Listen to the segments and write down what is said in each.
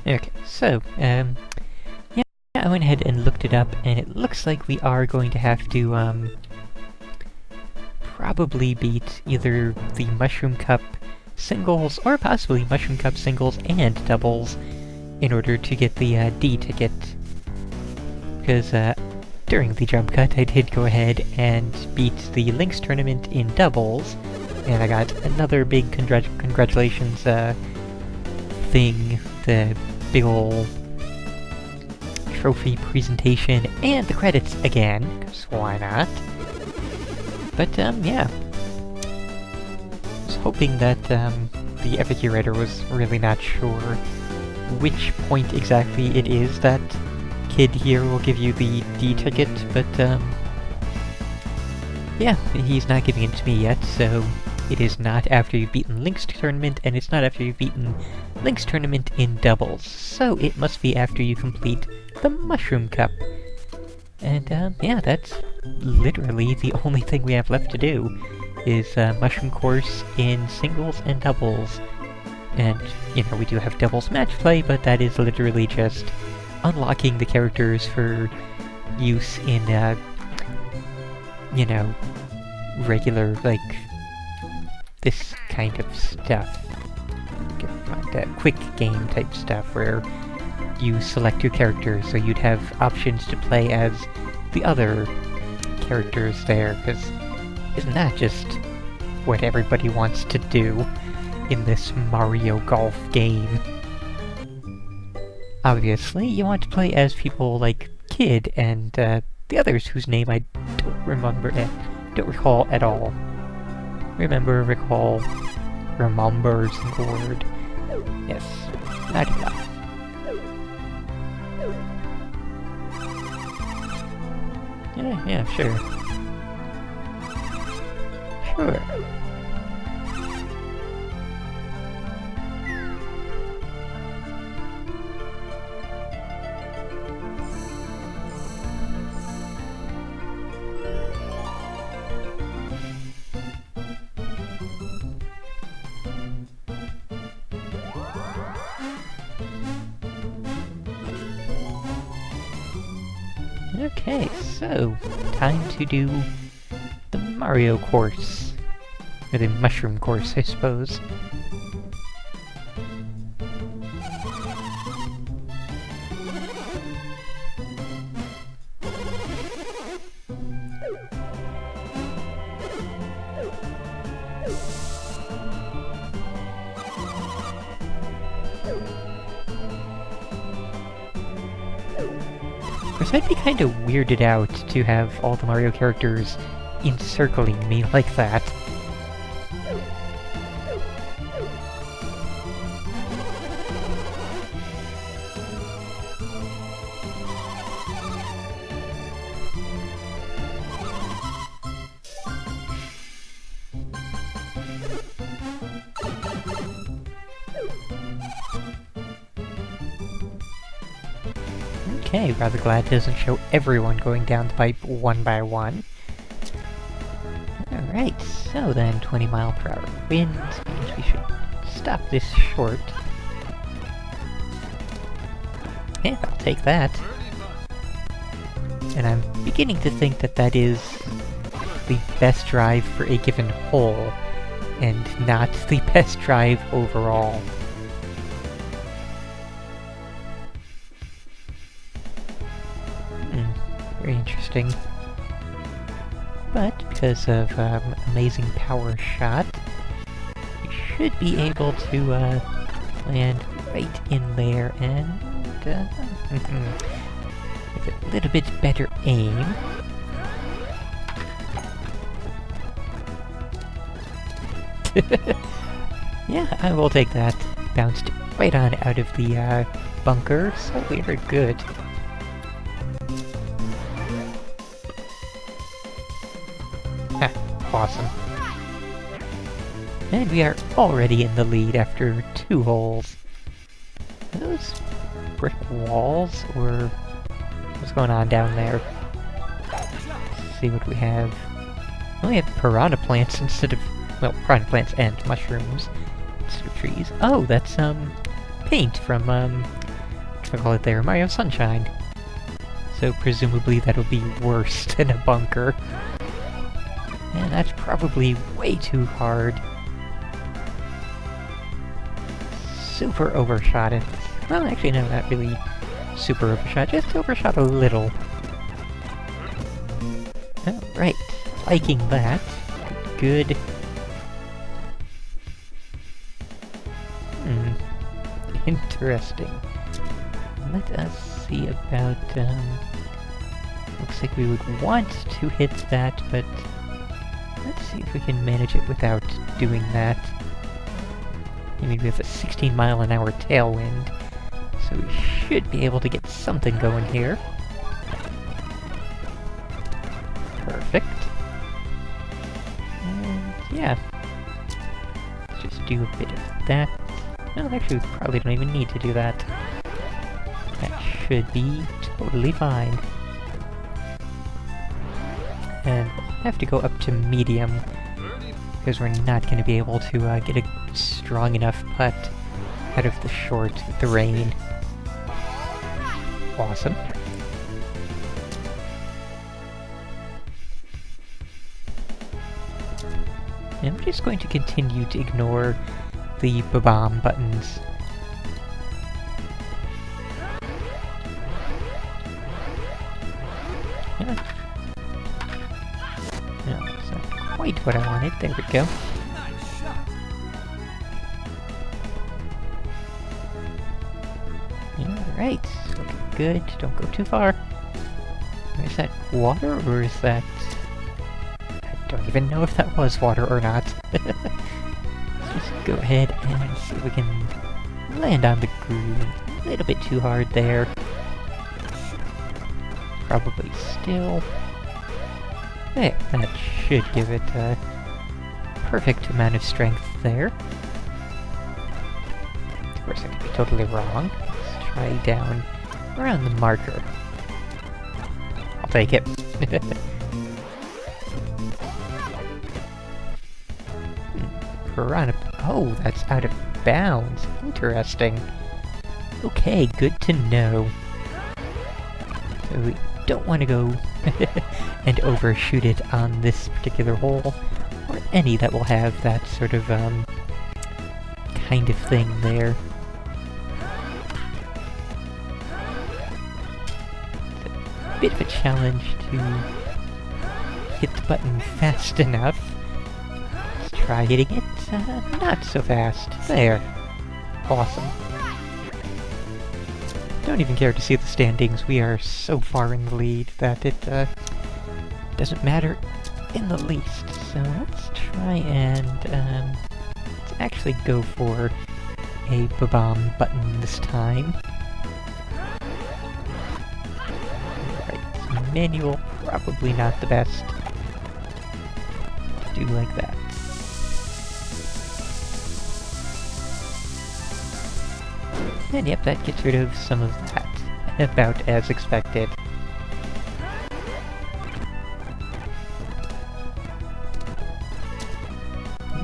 Okay, so, yeah, I went ahead and looked it up, and it looks like we are going to have to, probably beat either the Mushroom Cup singles, or possibly Mushroom Cup singles and doubles, in order to get the, D ticket. Because, during the jump cut, I did go ahead and beat the Lynx tournament in doubles, and I got another big congratulations, thing, the big ol' trophy presentation, and the credits again, because why not? But, yeah. I was hoping that, the Epic Curator was really not sure which point exactly it is that Kid here will give you the D ticket, but, yeah, he's not giving it to me yet, so it is not after you've beaten Link's tournament, and it's not after you've beaten Link's tournament in doubles, so it must be after you complete the Mushroom Cup. And, yeah, that's literally the only thing we have left to do, is, Mushroom Course in singles and doubles. And, you know, we do have doubles match play, but that is literally just unlocking the characters for use in, you know, regular, like, this kind of stuff. Like that quick game type stuff where you select your character, so you'd have options to play as the other characters there, because isn't that just what everybody wants to do in this Mario Golf game? Obviously, you want to play as people like Kid and the others whose name I don't recall at all. Recall, remembers the word. Yes, not enough. Yeah, sure. Sure. Okay, so, time to do the Mario course. Or the Mushroom course, I suppose. I'd be kind of weirded out to have all the Mario characters encircling me like that. Okay, rather glad it doesn't show everyone going down the pipe one by one. Alright, so then 20-mile-per-hour wind means we should stop this short. Yeah, I'll take that. And I'm beginning to think that that is the best drive for a given hole, and not the best drive overall. Very interesting. But because of amazing power shot, we should be able to land right in there and with a little bit better aim. Yeah, I will take that. Bounced right on out of the bunker, so we are good. Awesome. And we are already in the lead after 2 holes. Are those brick walls, or what's going on down there? Let's see what we have. We have piranha plants instead of, well, piranha plants and mushrooms instead of trees. Oh, that's, paint from, whatchamacallit there, Mario Sunshine. So presumably that'll be worse than a bunker. And that's probably way too hard. Super overshot it. Well, actually no, not really super overshot, just overshot a little. Alright, liking that. Good. Interesting. Let us see about, looks like we would want to hit that, but let's see if we can manage it without doing that. I mean, we have a 16-mile-an-hour tailwind, so we should be able to get something going here. Perfect. And yeah. Let's just do a bit of that. No, actually, we probably don't even need to do that. That should be totally fine. And we'll have to go up to medium, because we're not going to be able to get a strong enough putt out of the short with the rain. Awesome. And I'm just going to continue to ignore the ba-bomb buttons. No, that's not quite what I wanted. There we go. Alright, looking good. Don't go too far. Is that water, or is that... I don't even know if that was water or not. Let's just go ahead and see if we can land on the green. A little bit too hard there. Probably still. There, that should give it a perfect amount of strength there. Of course, I could be totally wrong. Let's try down around the marker. I'll take it. Piranha. Oh, that's out of bounds. Interesting. Okay, good to know. So we don't want to go and overshoot it on this particular hole, or any that will have that sort of, kind of thing there. It's a bit of a challenge to hit the button fast enough. Let's try hitting it, not so fast. There. Awesome. Don't even care to see the standings. We are so far in the lead that it doesn't matter in the least. So let's try and let's actually go for a ba-bomb button this time. Alright, manual, probably not the best to do like that. And yep, that gets rid of some of that, about as expected.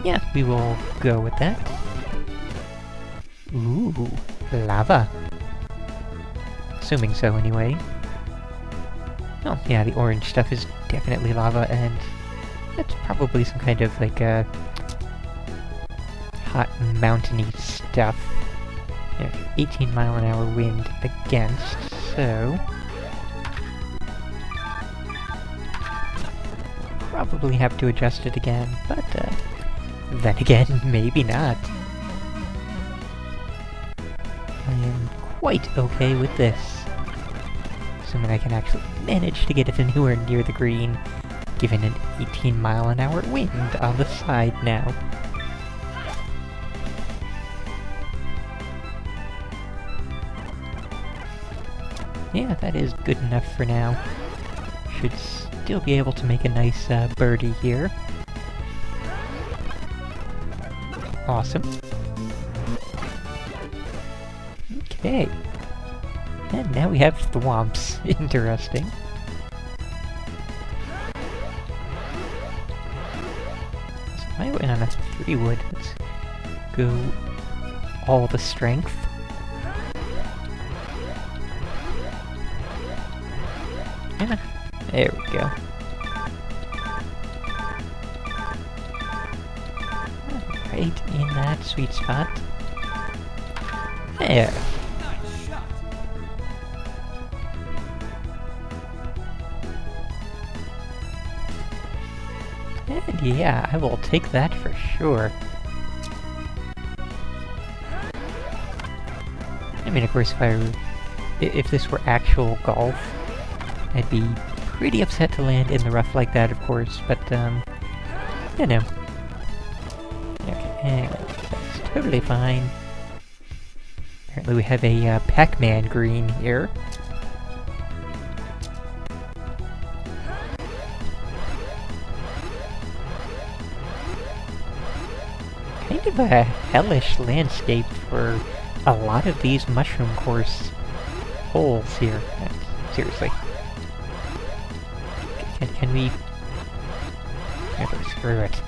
Yeah, we will go with that. Ooh, lava. Assuming so, anyway. Oh, yeah, the orange stuff is definitely lava, and that's probably some kind of, like, hot mountainy stuff. Yeah, 18-mile-an-hour wind against, so... probably have to adjust it again, but, then again, maybe not. I am quite okay with this. Assuming I can actually manage to get it anywhere near the green, given an 18-mile-an-hour wind on the side now. Yeah, that is good enough for now. Should still be able to make a nice birdie here. Awesome. Okay. And now we have thwomps. Interesting. So I went on a 3-wood. Let's go all the strength. Yeah, there we go. Right in that sweet spot. There. And yeah, I will take that for sure. I mean, of course, if this were actual golf, I'd be pretty upset to land in the rough like that, of course, but, you know. Okay, that's totally fine. Apparently we have a, Pac-Man green here. Kind of a hellish landscape for a lot of these mushroom course holes here. Seriously. Can we... Screw it.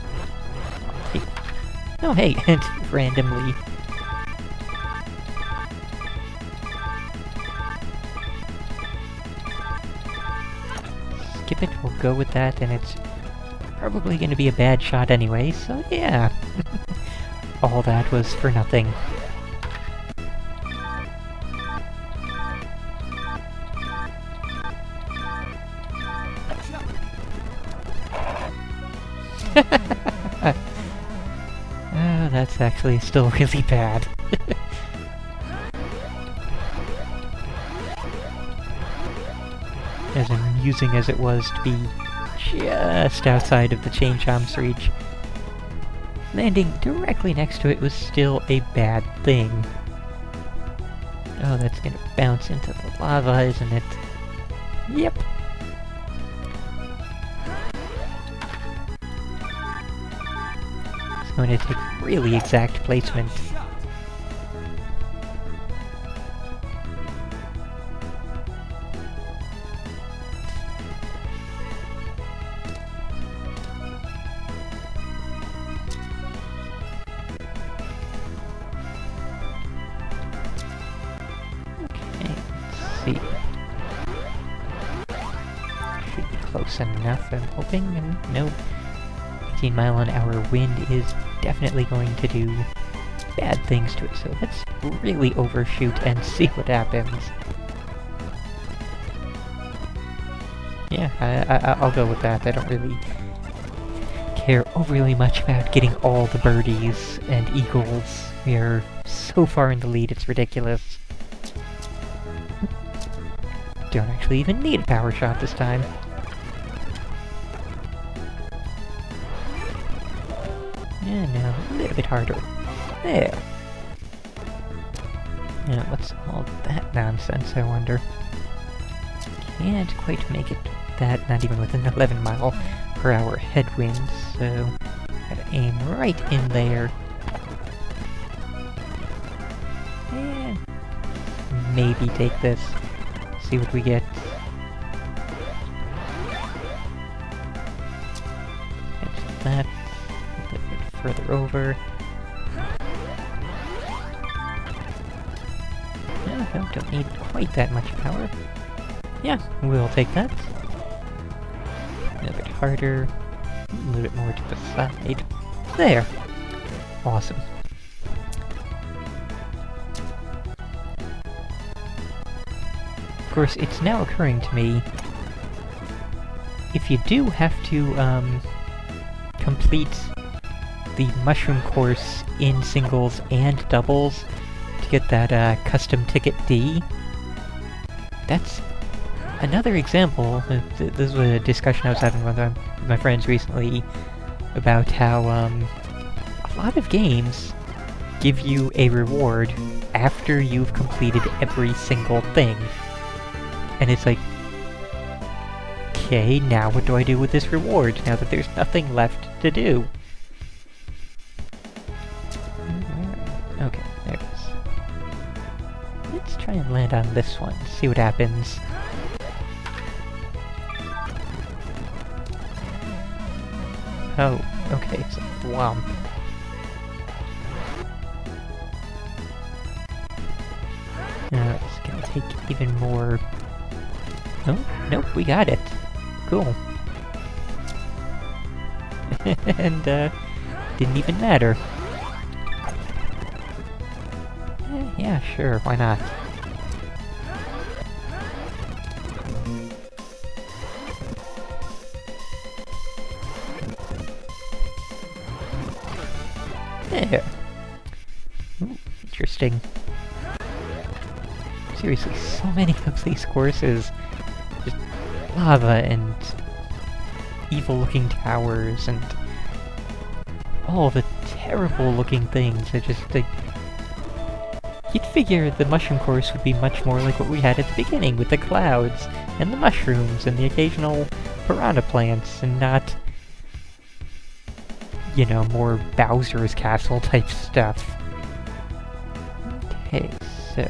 Oh hey, and randomly... Skip it, we'll go with that, and it's probably gonna be a bad shot anyway, so yeah. All that was for nothing. Oh, that's actually still really bad. As amusing as it was to be just outside of the chain chomp's reach, landing directly next to it was still a bad thing. Oh, that's gonna bounce into the lava, isn't it? Yep. It's going to take really exact placement. Should be close enough, I'm hoping, and no. 18-mile-an-hour wind is definitely going to do bad things to it, so let's really overshoot and see what happens. Yeah, I'll go with that. I don't really care overly much about getting all the birdies and eagles. We are so far in the lead, it's ridiculous. Don't actually even need a power shot this time. Yeah, now a little bit harder. There. Now, what's all that nonsense, I wonder? Can't quite make it that, not even with an 11-mile-per-hour headwind, so gotta aim right in there. And maybe take this. See what we get. Catch that. A little bit further over. No, don't need quite that much power. Yeah, we'll take that. A little bit harder. A little bit more to the side. There! Awesome. Of course, it's now occurring to me, if you do have to, complete the mushroom course in singles and doubles to get that, custom ticket D, that's another example. This was a discussion I was having with my friends recently about how, a lot of games give you a reward after you've completed every single thing. And it's like, okay, now what do I do with this reward, now that there's nothing left to do? Okay, there it is. Let's try and land on this one, see what happens. Oh, okay, it's a thwomp. It's gonna take even more Oh, nope, we got it. Cool. And, didn't even matter. Yeah, sure, why not? There. Ooh, interesting. Seriously, so many of these courses. Just lava and evil-looking towers and all the terrible-looking things. It just, like... You'd figure the mushroom course would be much more like what we had at the beginning, with the clouds, and the mushrooms, and the occasional piranha plants, and not... you know, more Bowser's Castle type stuff. Okay, so...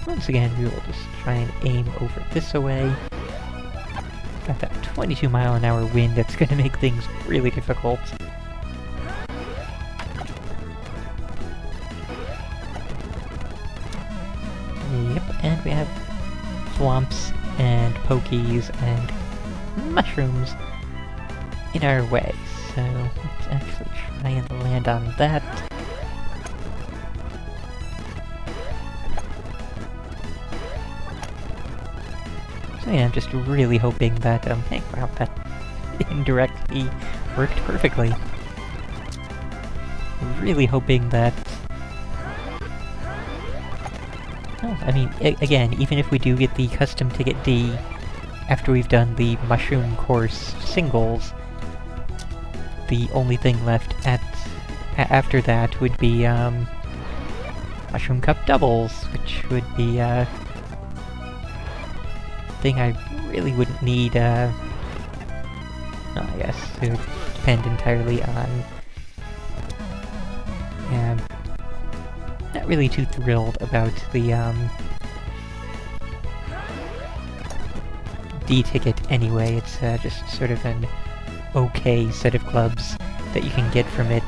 once again, we will just try and aim over this away. Got that 22-mile-an-hour wind that's gonna make things really difficult. Yep, and we have swamps and pokies and mushrooms in our way. So let's actually try and land on that. So yeah, I'm just really hoping that, hey, wow, that indirectly worked perfectly. Really hoping that... Oh, I mean, again, even if we do get the custom ticket D after we've done the mushroom course singles, the only thing left after that would be, Mushroom Cup doubles, which would be, thing I really wouldn't need, I guess it would depend entirely on... Yeah, not really too thrilled about the, D ticket anyway. It's, just sort of an okay set of clubs that you can get from it.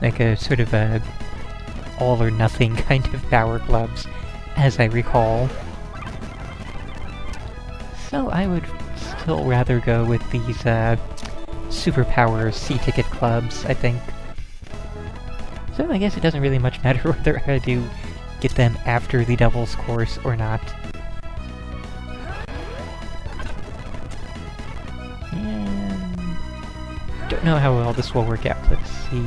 Like a sort of a all-or-nothing kind of power clubs, as I recall. So I would still rather go with these, superpower C-ticket clubs, I think. So I guess it doesn't really much matter whether I do get them after the doubles course or not. And... don't know how well this will work out. Let's see.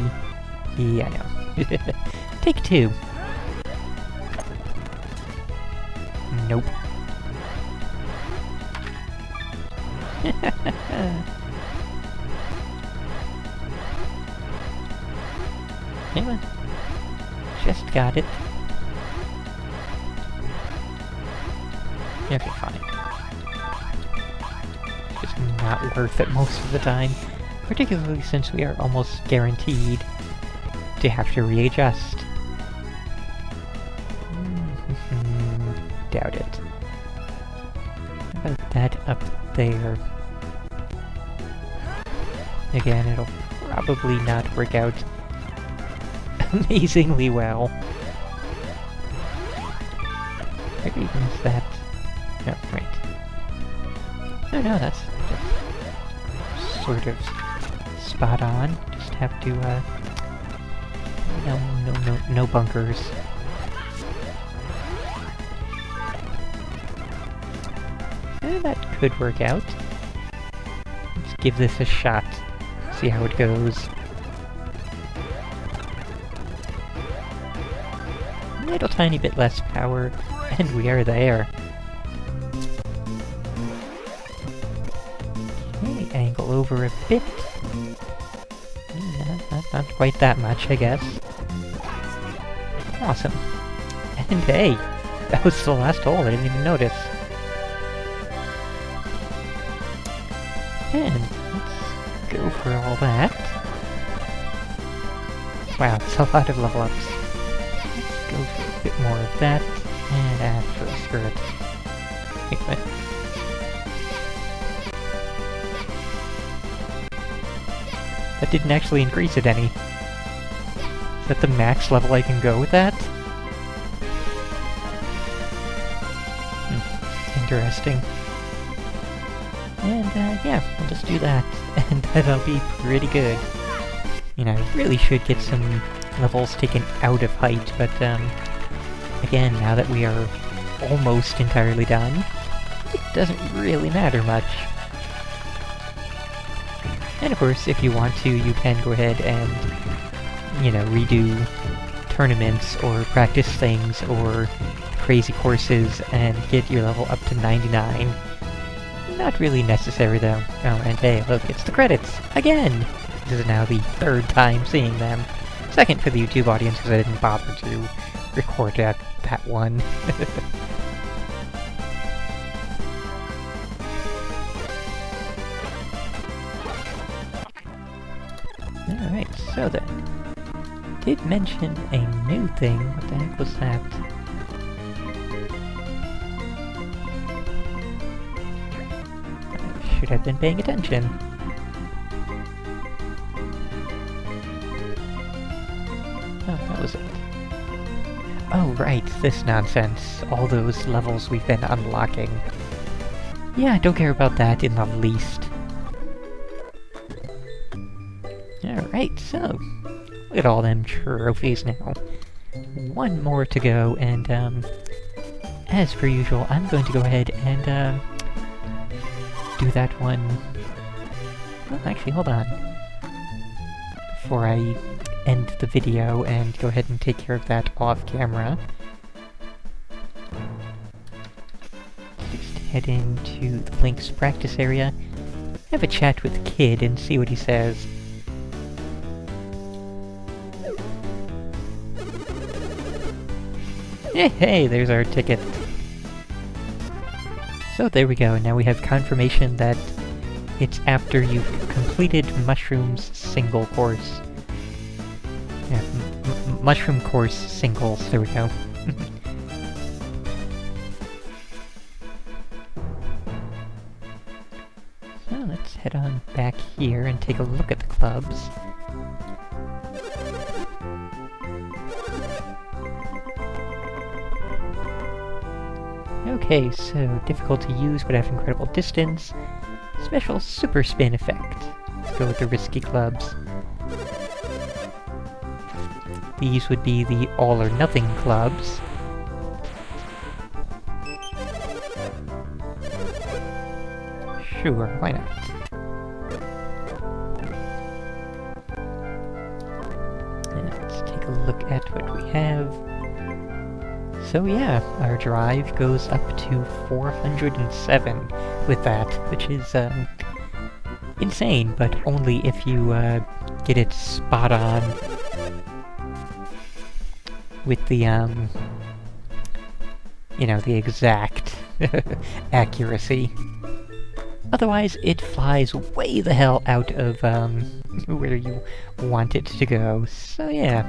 Yeah, I know. Take two. Nope. Anyway, just got it. Okay, fine. Just not worth it most of the time, particularly since we are almost guaranteed to have to readjust. Doubt it. How about that up there? Again, it'll probably not work out amazingly well. Maybe even is that... no, right. No, that's sort of spot on. Just have to, no bunkers. That could work out. Let's give this a shot. See how it goes. A little tiny bit less power, and we are there. Okay, angle over a bit. Not quite that much, I guess. Awesome. And hey, that was the last hole, I didn't even notice. And let's go for all that. Wow, it's a lot of level ups. Let's go for a bit more of that, and actually, screw it. Wait, what? That didn't actually increase it any. Is that the max level I can go with that? interesting. And, yeah, we'll just do that, and that'll be pretty good. You know, I really should get some levels taken out of height, but, again, now that we are almost entirely done, it doesn't really matter much. And of course, if you want to, you can go ahead and, you know, redo tournaments or practice things or crazy courses and get your level up to 99. Not really necessary though. Oh, and hey, look, it's the credits! Again! This is now the third time seeing them. Second for the YouTube audience because I didn't bother to record that one. Alright, so then. Did mention a new thing. What the heck was that? I should have been paying attention. Oh, that was it. Oh, right, this nonsense. All those levels we've been unlocking. Yeah, I don't care about that in the least. Alright, so... look at all them trophies now. One more to go, and, as per usual, I'm going to go ahead and, do that one... well, actually, hold on. Before I end the video and go ahead and take care of that off-camera. Just head into the Link's practice area, have a chat with Kid and see what he says. Hey, there's our ticket. So there we go, now we have confirmation that it's after you've completed Mushroom's single course. Yeah, Mushroom course singles, there we go. So let's head on back here and take a look at the clubs. Okay, so difficult to use but have incredible distance. Special super spin effect. Let's go with the risky clubs. These would be the all or nothing clubs. Sure, why not? And let's take a look at what we have. So yeah, our drive goes up to 407 with that, which is, insane, but only if you, get it spot on with the, you know, the exact accuracy. Otherwise, it flies way the hell out of, where you want it to go, so yeah.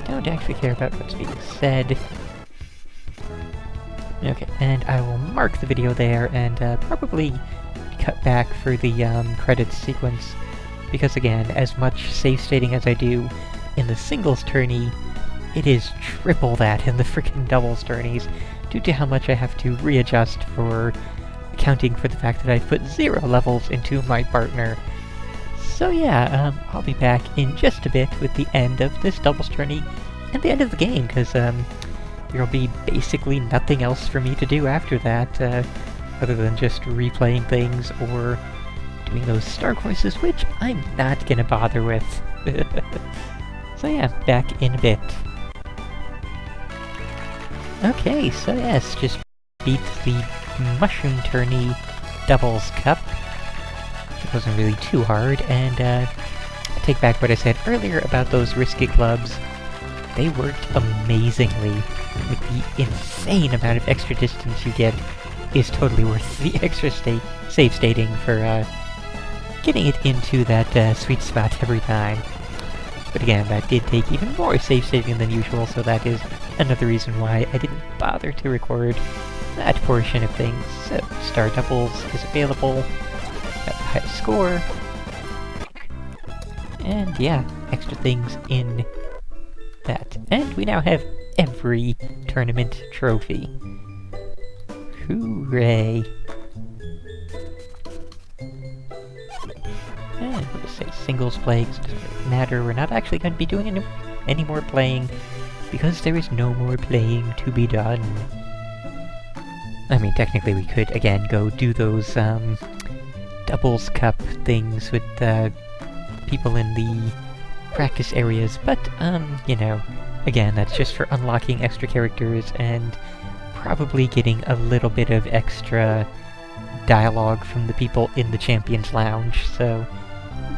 Don't actually care about what's being said. Okay, and I will mark the video there and probably cut back for the credits sequence, because again, as much safe stating as I do in the singles tourney, it is triple that in the freaking doubles tourneys, due to how much I have to readjust for accounting for the fact that I put 0 levels into my partner. So yeah, I'll be back in just a bit with the end of this doubles tourney and the end of the game, because there'll be basically nothing else for me to do after that, other than just replaying things or doing those star courses, which I'm not gonna bother with. So yeah, back in a bit. Okay, so yes, just beat the Mushroom Tourney Doubles Cup. It wasn't really too hard, and I take back what I said earlier about those risky clubs. They worked amazingly. Like, the insane amount of extra distance you get is totally worth the extra save stating for getting it into that sweet spot every time. But again, that did take even more save stating than usual, so that is another reason why I didn't bother to record that portion of things. So, Star Doubles is available. Got highest score. And yeah, extra things in that. And we now have every tournament trophy. Hooray! And we'll just say singles play, 'cause it doesn't really matter. We're not actually going to be doing any more playing, because there is no more playing to be done. I mean, technically we could, again, go do those, doubles cup things with, people in the practice areas, but, you know, again, that's just for unlocking extra characters and probably getting a little bit of extra dialogue from the people in the Champions Lounge, so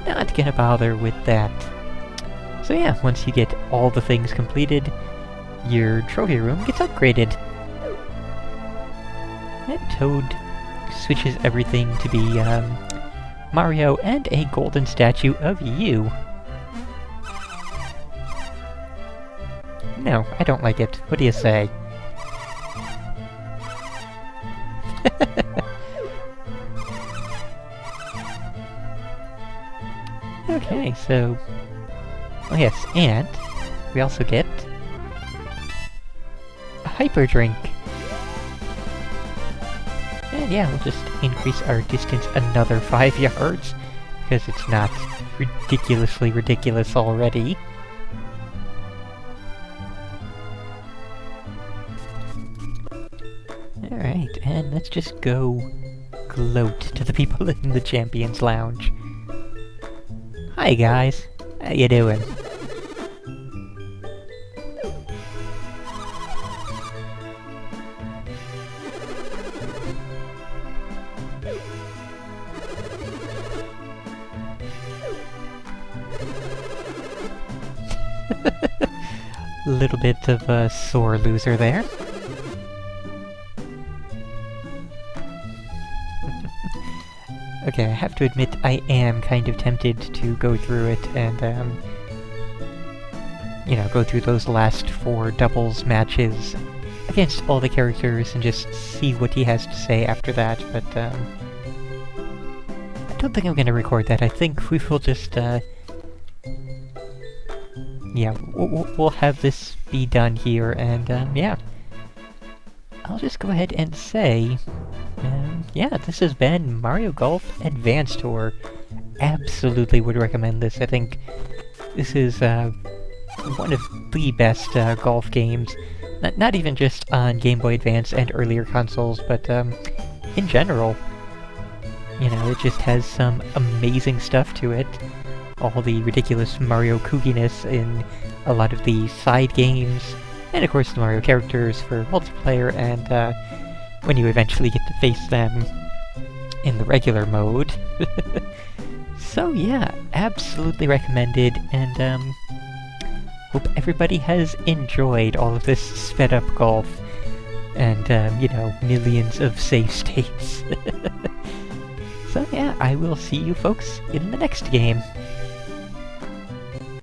not gonna bother with that. So yeah, once you get all the things completed, your trophy room gets upgraded. And Toad switches everything to be, Mario and a golden statue of you. No, I don't like it. What do you say? Okay, so... Oh yes, and we also get a hyper drink. And yeah, we'll just increase our distance another 5 yards, because it's not ridiculously ridiculous already. Alright, and let's just go gloat to the people in the Champions Lounge. Hi guys, how you doing? Little bit of a sore loser there. Okay, I have to admit I am kind of tempted to go through it and, you know, go through those last 4 doubles matches against all the characters and just see what he has to say after that, but, I don't think I'm gonna record that. I think we will just, yeah, we'll have this be done here, and, yeah. I'll just go ahead and say, yeah, this has been Mario Golf Advance Tour. Absolutely would recommend this. I think this is, one of the best, golf games. Not even just on Game Boy Advance and earlier consoles, but, in general. You know, it just has some amazing stuff to it. All the ridiculous Mario kookiness in a lot of the side games, and of course the Mario characters for multiplayer, and when you eventually get to face them in the regular mode. So yeah, absolutely recommended, and hope everybody has enjoyed all of this sped up golf, and you know, millions of save states. So yeah, I will see you folks in the next game.